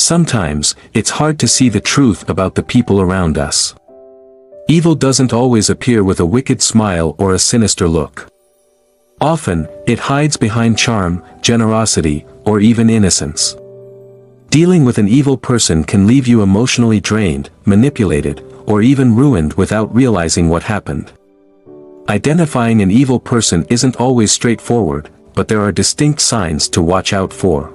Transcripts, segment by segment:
Sometimes, it's hard to see the truth about the people around us. Evil doesn't always appear with a wicked smile or a sinister look. Often, it hides behind charm, generosity, or even innocence. Dealing with an evil person can leave you emotionally drained, manipulated, or even ruined without realizing what happened. Identifying an evil person isn't always straightforward, but there are distinct signs to watch out for.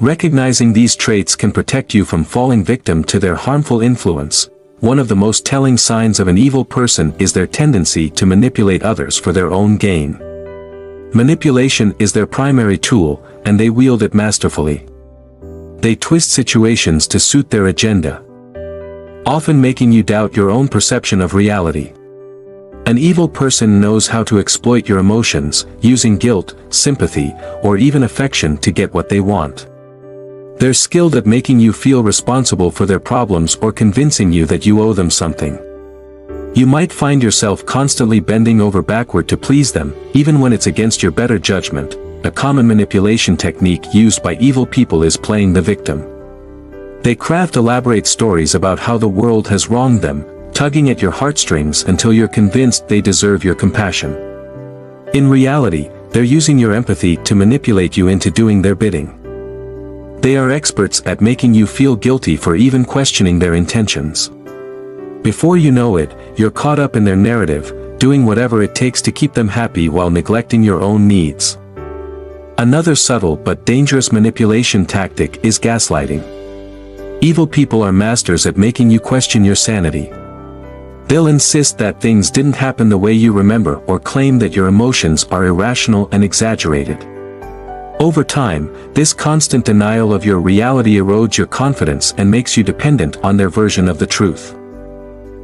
Recognizing these traits can protect you from falling victim to their harmful influence. One of the most telling signs of an evil person is their tendency to manipulate others for their own gain. Manipulation is their primary tool, and they wield it masterfully. They twist situations to suit their agenda, often making you doubt your own perception of reality. An evil person knows how to exploit your emotions, using guilt, sympathy, or even affection to get what they want. They're skilled at making you feel responsible for their problems or convincing you that you owe them something. You might find yourself constantly bending over backward to please them, even when it's against your better judgment. A common manipulation technique used by evil people is playing the victim. They craft elaborate stories about how the world has wronged them, tugging at your heartstrings until you're convinced they deserve your compassion. In reality, they're using your empathy to manipulate you into doing their bidding. They are experts at making you feel guilty for even questioning their intentions. Before you know it, you're caught up in their narrative, doing whatever it takes to keep them happy while neglecting your own needs. Another subtle but dangerous manipulation tactic is gaslighting. Evil people are masters at making you question your sanity. They'll insist that things didn't happen the way you remember or claim that your emotions are irrational and exaggerated. Over time, this constant denial of your reality erodes your confidence and makes you dependent on their version of the truth.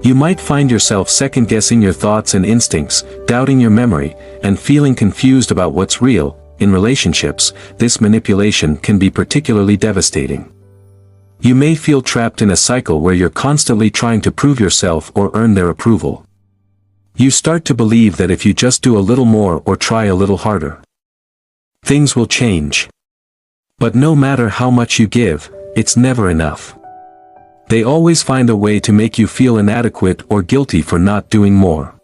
You might find yourself second-guessing your thoughts and instincts, doubting your memory, and feeling confused about what's real. In relationships, this manipulation can be particularly devastating. You may feel trapped in a cycle where you're constantly trying to prove yourself or earn their approval. You start to believe that if you just do a little more or try a little harder, things will change. But no matter how much you give, it's never enough. They always find a way to make you feel inadequate or guilty for not doing more.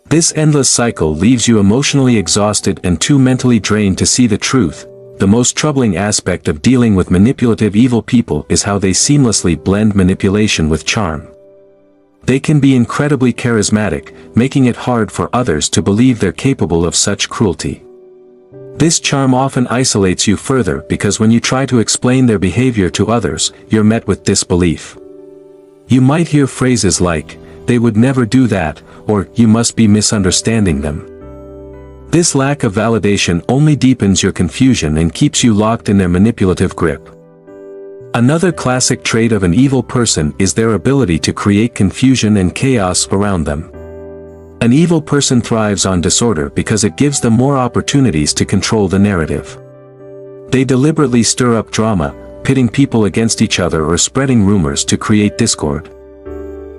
This endless cycle leaves you emotionally exhausted and too mentally drained to see the truth. The most troubling aspect of dealing with manipulative evil people is how they seamlessly blend manipulation with charm. They can be incredibly charismatic, making it hard for others to believe they're capable of such cruelty. This charm often isolates you further because when you try to explain their behavior to others, you're met with disbelief. You might hear phrases like, "They would never do that," or "You must be misunderstanding them." This lack of validation only deepens your confusion and keeps you locked in their manipulative grip. Another classic trait of an evil person is their ability to create confusion and chaos around them. An evil person thrives on disorder because it gives them more opportunities to control the narrative. They deliberately stir up drama, pitting people against each other or spreading rumors to create discord.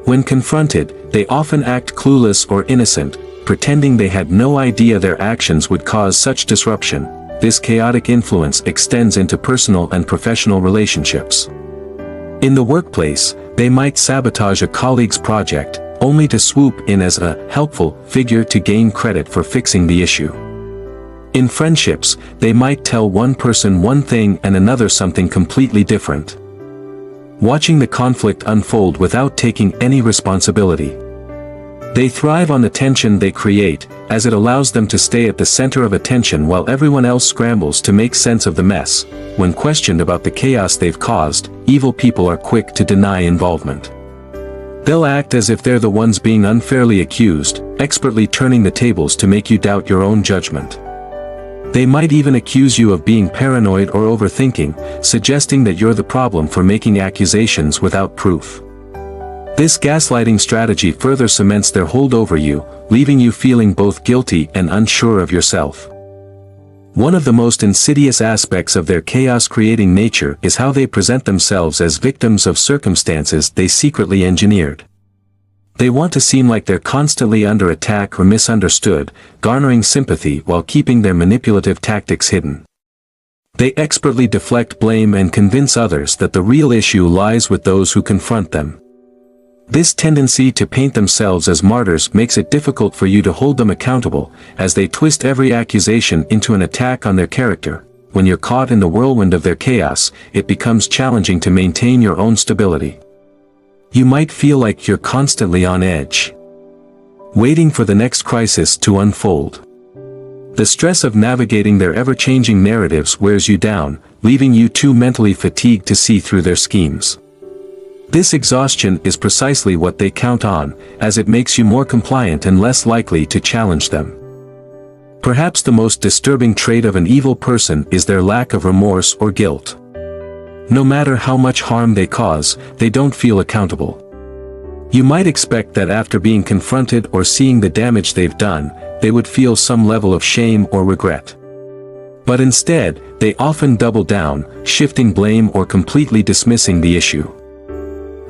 When confronted, they often act clueless or innocent, pretending they had no idea their actions would cause such disruption. This chaotic influence extends into personal and professional relationships. In the workplace, they might sabotage a colleague's project, only to swoop in as a helpful figure to gain credit for fixing the issue. In friendships, they might tell one person one thing and another something completely different, watching the conflict unfold without taking any responsibility. They thrive on the tension they create, as it allows them to stay at the center of attention while everyone else scrambles to make sense of the mess. When questioned about the chaos they've caused, evil people are quick to deny involvement. They'll act as if they're the ones being unfairly accused, expertly turning the tables to make you doubt your own judgment. They might even accuse you of being paranoid or overthinking, suggesting that you're the problem for making accusations without proof. This gaslighting strategy further cements their hold over you, leaving you feeling both guilty and unsure of yourself. One of the most insidious aspects of their chaos-creating nature is how they present themselves as victims of circumstances they secretly engineered. They want to seem like they're constantly under attack or misunderstood, garnering sympathy while keeping their manipulative tactics hidden. They expertly deflect blame and convince others that the real issue lies with those who confront them. This tendency to paint themselves as martyrs makes it difficult for you to hold them accountable, as they twist every accusation into an attack on their character. When you're caught in the whirlwind of their chaos, it becomes challenging to maintain your own stability. You might feel like you're constantly on edge, waiting for the next crisis to unfold. The stress of navigating their ever-changing narratives wears you down, leaving you too mentally fatigued to see through their schemes. This exhaustion is precisely what they count on, as it makes you more compliant and less likely to challenge them. Perhaps the most disturbing trait of an evil person is their lack of remorse or guilt. No matter how much harm they cause, they don't feel accountable. You might expect that after being confronted or seeing the damage they've done, they would feel some level of shame or regret. But instead, they often double down, shifting blame or completely dismissing the issue.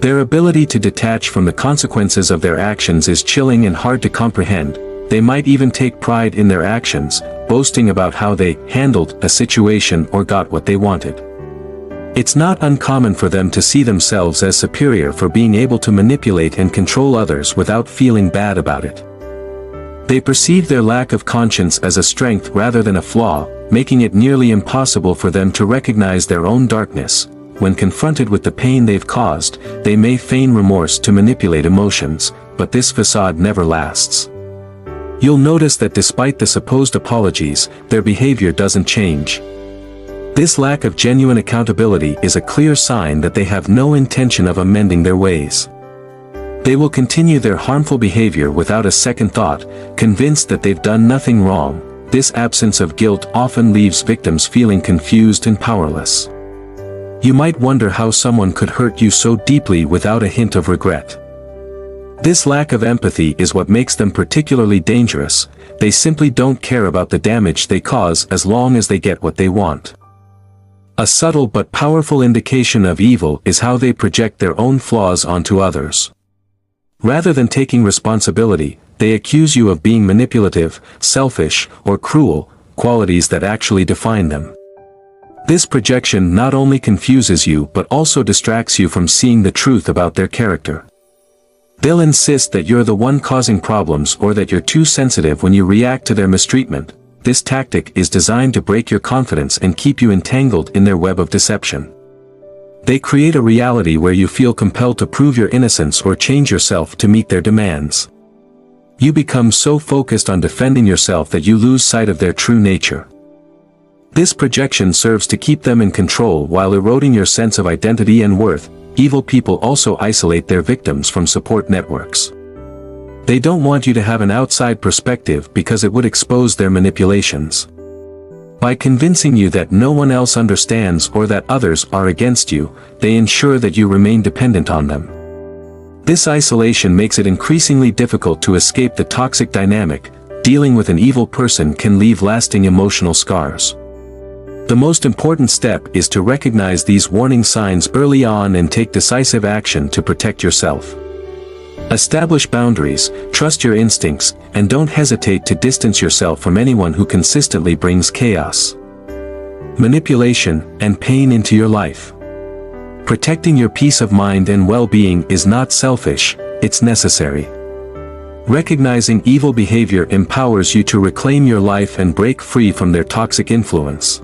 Their ability to detach from the consequences of their actions is chilling and hard to comprehend. They might even take pride in their actions, boasting about how they handled a situation or got what they wanted. It's not uncommon for them to see themselves as superior for being able to manipulate and control others without feeling bad about it. They perceive their lack of conscience as a strength rather than a flaw, making it nearly impossible for them to recognize their own darkness. When confronted with the pain they've caused, they may feign remorse to manipulate emotions, but this facade never lasts. You'll notice that despite the supposed apologies, their behavior doesn't change. This lack of genuine accountability is a clear sign that they have no intention of amending their ways. They will continue their harmful behavior without a second thought, convinced that they've done nothing wrong. This absence of guilt often leaves victims feeling confused and powerless. You might wonder how someone could hurt you so deeply without a hint of regret. This lack of empathy is what makes them particularly dangerous. They simply don't care about the damage they cause as long as they get what they want. A subtle but powerful indication of evil is how they project their own flaws onto others. Rather than taking responsibility, they accuse you of being manipulative, selfish, or cruel, qualities that actually define them. This projection not only confuses you but also distracts you from seeing the truth about their character. They'll insist that you're the one causing problems or that you're too sensitive when you react to their mistreatment. This tactic is designed to break your confidence and keep you entangled in their web of deception. They create a reality where you feel compelled to prove your innocence or change yourself to meet their demands. You become so focused on defending yourself that you lose sight of their true nature. This projection serves to keep them in control while eroding your sense of identity and worth. Evil people also isolate their victims from support networks. They don't want you to have an outside perspective because it would expose their manipulations. By convincing you that no one else understands or that others are against you, they ensure that you remain dependent on them. This isolation makes it increasingly difficult to escape the toxic dynamic. Dealing with an evil person can leave lasting emotional scars. The most important step is to recognize these warning signs early on and take decisive action to protect yourself. Establish boundaries, trust your instincts, and don't hesitate to distance yourself from anyone who consistently brings chaos, manipulation, and pain into your life. Protecting your peace of mind and well-being is not selfish, it's necessary. Recognizing evil behavior empowers you to reclaim your life and break free from their toxic influence.